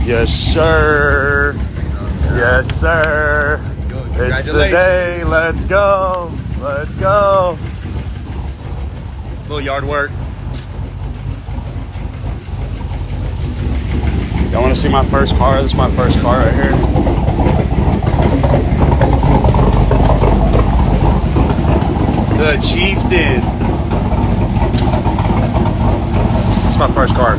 Yes, sir. Yes, sir. It's the day. Let's go. Let's go. Little yard work. Y'all want to see my first car? This is my first car right here. The Chieftain. It's my first car.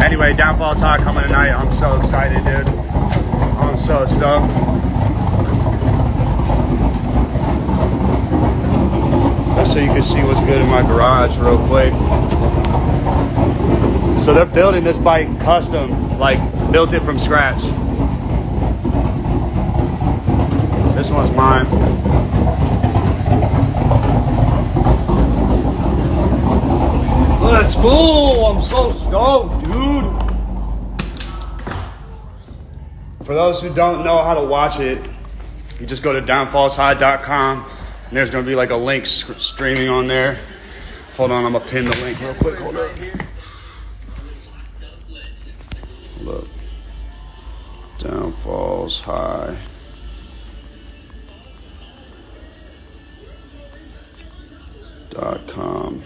Anyway, Downfall's High coming tonight. I'm so excited, dude. I'm so stoked. Just so you can see what's good in my garage real quick. So they're building this bike custom, like built it from scratch. This one's mine. Let's go! I'm so stoked, dude. For those who don't know how to watch it, you just go to downfallshigh.com. And there's gonna be like a link streaming on there. Hold on, I'm gonna pin the link real quick. Hold up. Look. Downfalls High. .com.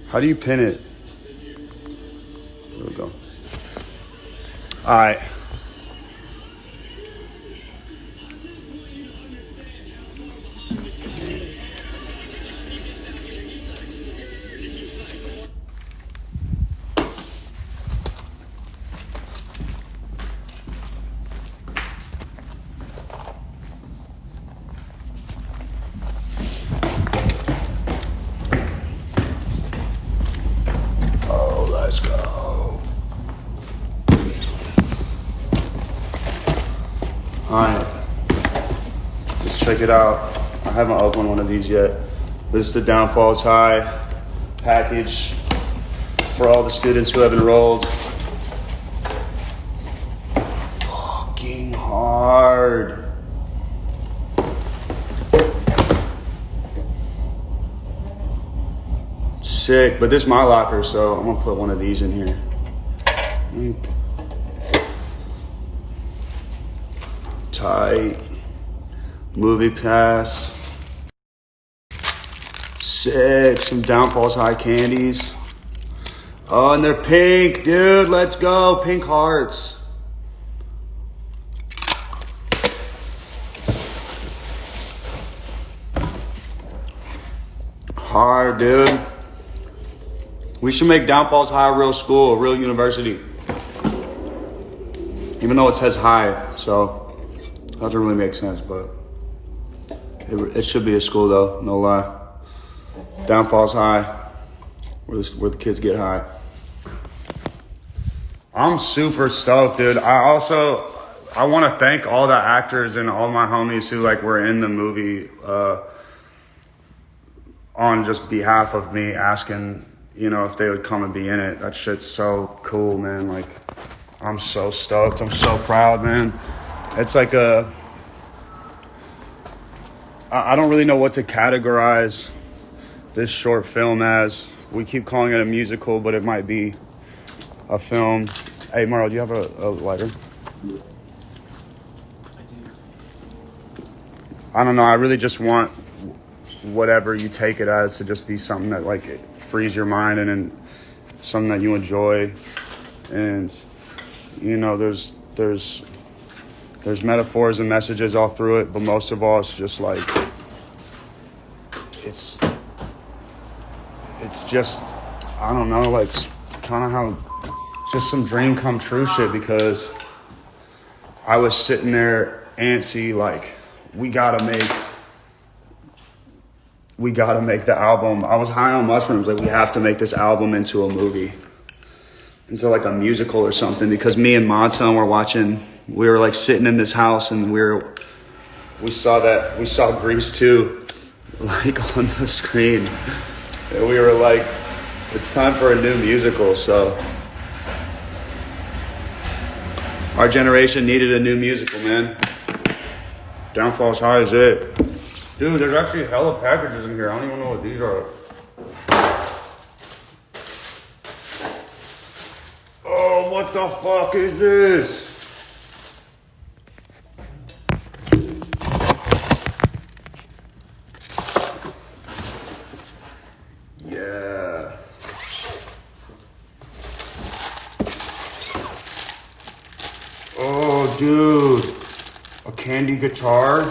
How do you pin it? There we go. All right. Let's go. Alright. Let's check it out. I haven't opened one of these yet. This is the Downfalls High package for all the students who have enrolled. Fucking hard. Sick, but this is my locker, so I'm gonna put one of these in here. Tight. Movie pass. Sick. Some Downfalls High candies. Oh, and they're pink, dude. Let's go. Pink hearts. Hard, dude. We should make Downfalls High a real school, a real university. Even though it says high, so that doesn't really make sense, but it should be a school though, no lie. Downfalls High, where the kids get high. I'm super stoked, dude. I want to thank all the actors and all my homies who like were in the movie on just behalf of me asking, you know, if they would come and be in it. That shit's so cool, man. Like, I'm so stoked. I'm so proud, man. It's like I don't really know what to categorize this short film as. We keep calling it a musical, but it might be a film. Hey, Marlo, do you have a lighter? I don't know. I really just want whatever you take it as to just be something that like it frees your mind and something that you enjoy. And you know, there's metaphors and messages all through it, but most of all it's just like it's just, I don't know, like kind of how just some dream come true shit, because I was sitting there antsy like we gotta make the album. I was high on mushrooms, like we have to make this album into a movie, into like a musical or something, because me and Monson we were like sitting in this house and we saw Grease 2 like on the screen, and we were like, it's time for a new musical. So our generation needed a new musical, man. Downfalls High is it. Dude, there's actually hella packages in here. I don't even know what these are. the fuck is this? Yeah. Oh, dude. A candy guitar?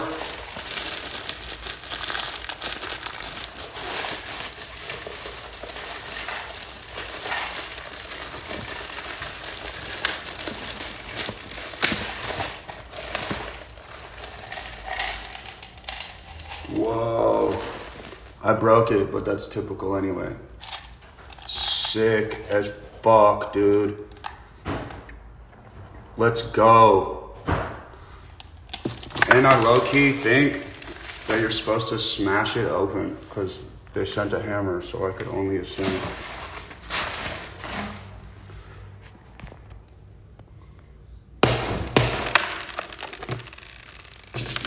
Whoa. I broke it, but that's typical anyway. Sick as fuck, dude. Let's go. And I low-key think that you're supposed to smash it open because they sent a hammer, so I could only assume.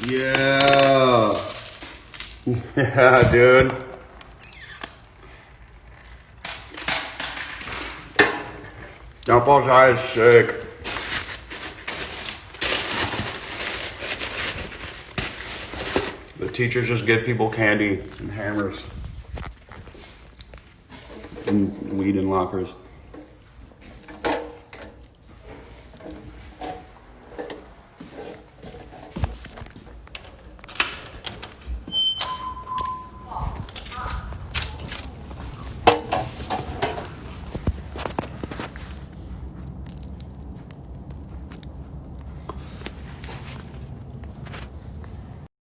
Yeah. Yeah, dude. Dumple's eye is sick. The teachers just give people candy and hammers and weed in lockers.